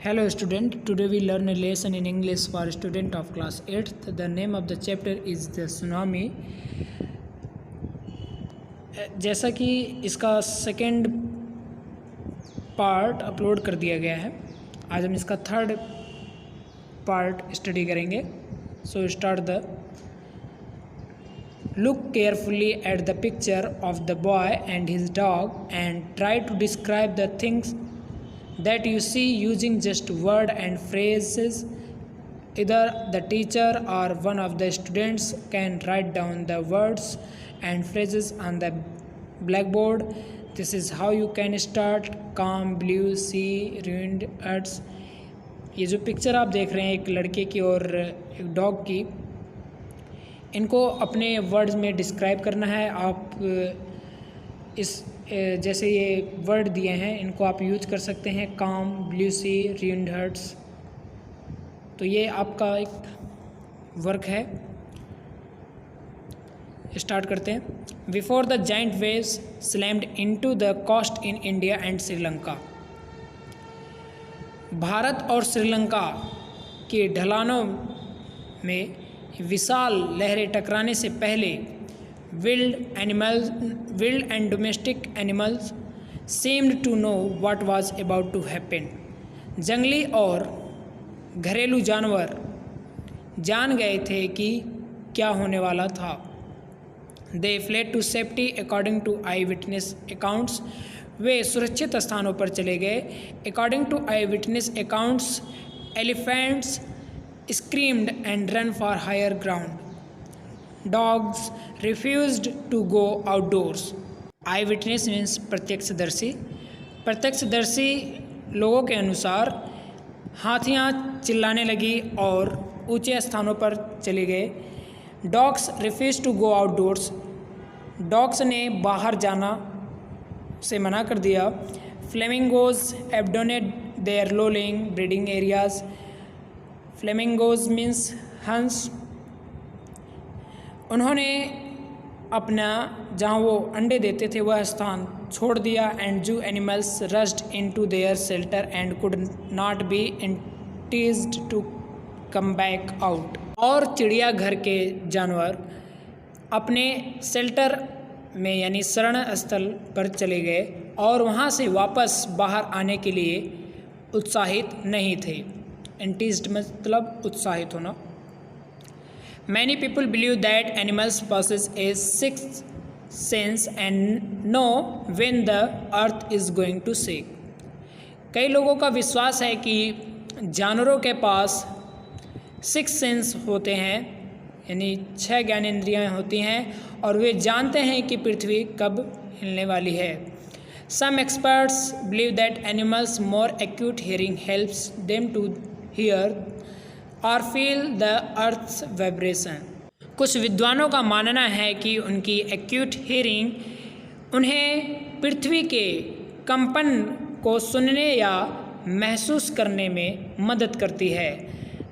Hello student, today we learn a lesson in English for student of class 8th. The name of the chapter is the tsunami. जैसा कि इसका second part upload कर दिया गया है, आज हम इसका थर्ड पार्ट स्टडी करेंगे. So start the Look carefully at the picture of the boy and his dog and try to describe the things that you see using just word and phrases. Either the teacher or one of the students can write down the words and phrases on the blackboard. This is how you can start. Calm, blue, sea, ruined earths. ये जो picture आप देख रहे हैं एक लड़के की और एक डॉग की, इनको अपने वर्ड्स में डिस्क्राइब करना है. आप इस जैसे ये वर्ड दिए हैं इनको आप यूज कर सकते हैं. काम, ब्लू सी, ruined हर्ट्स. तो ये आपका एक वर्क है. स्टार्ट करते हैं. Before the giant waves slammed into the coast in India and Sri Lanka. Bharat और श्रीलंका के ढलानों में विशाल लहरें टकराने से पहले wild and domestic animals seemed to know what was about to happen. जंगली और घरेलू जानवर जान गए थे कि क्या होने वाला था. They fled to safety according to eyewitness accounts. वे सुरक्षित स्थानों पर चले गए. According to eyewitness accounts, elephants screamed and ran for higher ground. Dogs refused to go outdoors. Eyewitness means प्रत्यक्षदर्शी. प्रत्यक्षदर्शी लोगों के अनुसार हाथियाँ चिल्लाने लगी और ऊंचे स्थानों पर चले गए. Dogs refused to go outdoors. Dogs ने बाहर जाना से मना कर दिया. Flamingos abandoned their low-lying breeding areas. Flamingos means हंस. उन्होंने अपना जहाँ वो अंडे देते थे वह स्थान छोड़ दिया. And zoo animals rushed into their shelter and could not be enticed to come back out. और चिड़ियाघर के जानवर अपने शेल्टर में यानी शरण स्थल पर चले गए और वहाँ से वापस बाहर आने के लिए उत्साहित नहीं थे. एंटीज्ड मतलब उत्साहित होना. Many people believe that animals possess a sixth sense and know when the earth is going to shake. कई लोगों का विश्वास है कि जानवरों के पास सिक्स सेंस होते हैं यानी 6 ज्ञानेंद्रियाँ होती हैं और वे जानते हैं कि पृथ्वी कब हिलने वाली है. Some experts believe that animals' more acute hearing helps them to hear और फील द अर्थ's वाइब्रेशन. कुछ विद्वानों का मानना है कि उनकी एक्यूट हीयरिंग उन्हें पृथ्वी के कंपन को सुनने या महसूस करने में मदद करती है.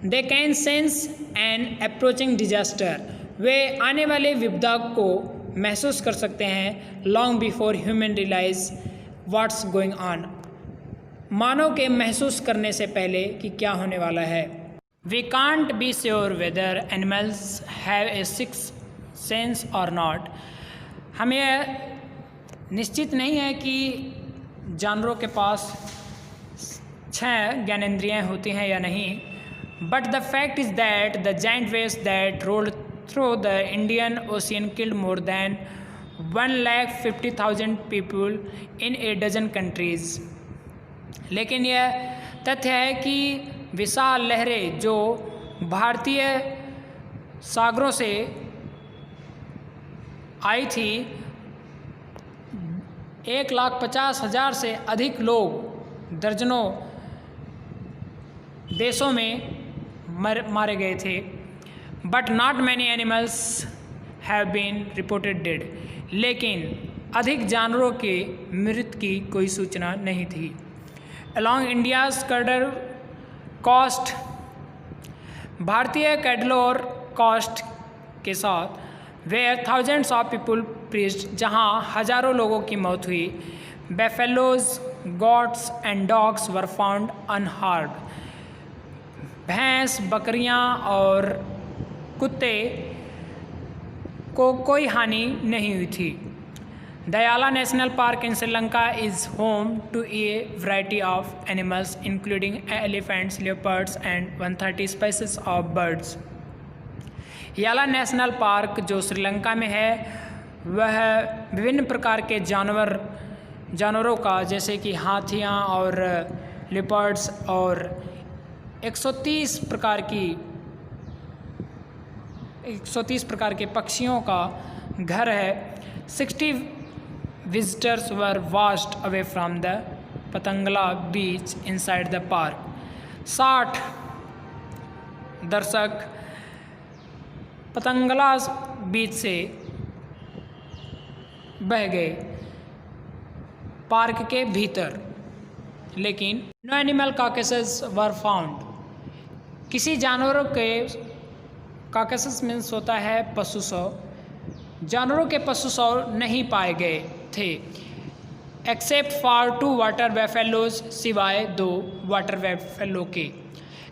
They can sense an approaching disaster. वे आने वाले विपदा को महसूस कर सकते हैं long before human realize what's going on. मानव के महसूस करने से पहले कि क्या होने वाला है. We can't be sure whether animals have a sixth sense or not. हमें निश्चित नहीं है कि जानवरों के पास 6 ज्ञानेंद्रियाँ होती हैं या नहीं. But the fact is that the giant waves that rolled through the Indian Ocean killed more than 150,000 people in a dozen countries. लेकिन यह तथ्य है कि विशाल लहरें जो भारतीय सागरों से आई थी 150,000 से अधिक लोग दर्जनों देशों में मारे गए थे. But not many animals have been reported dead. लेकिन अधिक जानवरों के मृत्यु की कोई सूचना नहीं थी. Along India's Cuddalore coast. भारतीय कैडलोर कॉस्ट के साथ where thousands of people perished जहाँ हजारों लोगों की मौत हुई. बेफेलोज goats and dogs were found unharmed. भैंस, बकरियां और कुत्ते को कोई हानि नहीं हुई थी। दयाला national park in Sri Lanka is home to a variety of animals including elephants, leopards and 130 species of birds. याला नेशनल पार्क जो श्रीलंका में है वह विभिन्न प्रकार के जानवरों का जैसे कि हाथियाँ और लेपर्ड्स और 130 प्रकार के पक्षियों का घर है। 60 visitors were washed away from the पतंगला beach inside the park. 60 दर्शक पतंगला बीच से बह गए पार्क के भीतर, लेकिन नो एनिमल कार्केसेस वर फाउंड। किसी जानवरों के कार्केसेस मीन्स होता है पशु शव, जानवरों के पशु शव नहीं पाए गए थे। एक्सेप्ट फॉर 2 वाटर बेफेलोज, सिवाय 2 वाटर बेफेलो के।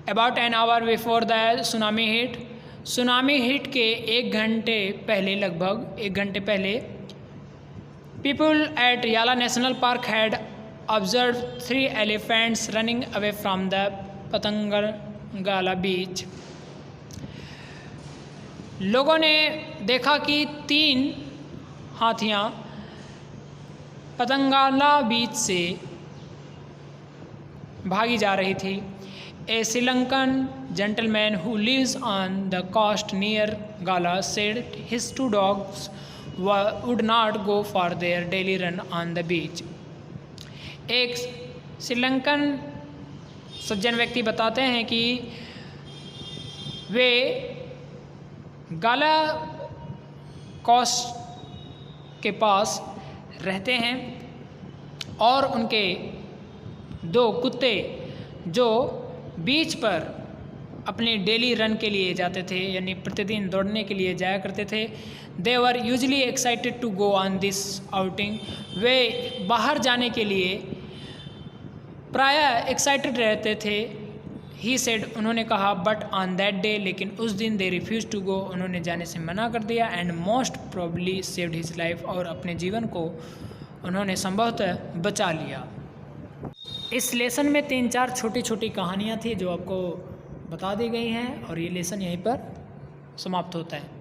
About an hour before the tsunami hit, tsunami hit के 1 घंटे पहले, लगभग 1 घंटे पहले, people at Yala national park had observe 3 elephants running away from the Patanangala beach. लोगों ने देखा कि 3 हाथियाँ पतंगला बीच से भागी जा रही थी। ए Sri Lankan gentleman who lives on the coast near Gala said his 2 dogs would not go for their daily run on the beach. एक श्रीलंकन सज्जन व्यक्ति बताते हैं कि वे गाला कोस्ट के पास रहते हैं और उनके 2 कुत्ते जो बीच पर अपने डेली रन के लिए जाते थे, यानी प्रतिदिन दौड़ने के लिए जाया करते थे। They were usually excited to go on this outing, वे बाहर जाने के लिए प्रायः एक्साइटेड रहते थे। ही सेड, उन्होंने कहा, बट ऑन दैट डे, लेकिन उस दिन दे रिफ्यूज टू गो, उन्होंने जाने से मना कर दिया। And most probably saved his life, और अपने जीवन को उन्होंने संभवतः बचा लिया। इस लेसन में 3-4 छोटी छोटी कहानियाँ थी जो आपको बता दी गई हैं और ये लेसन यहीं पर समाप्त होता है।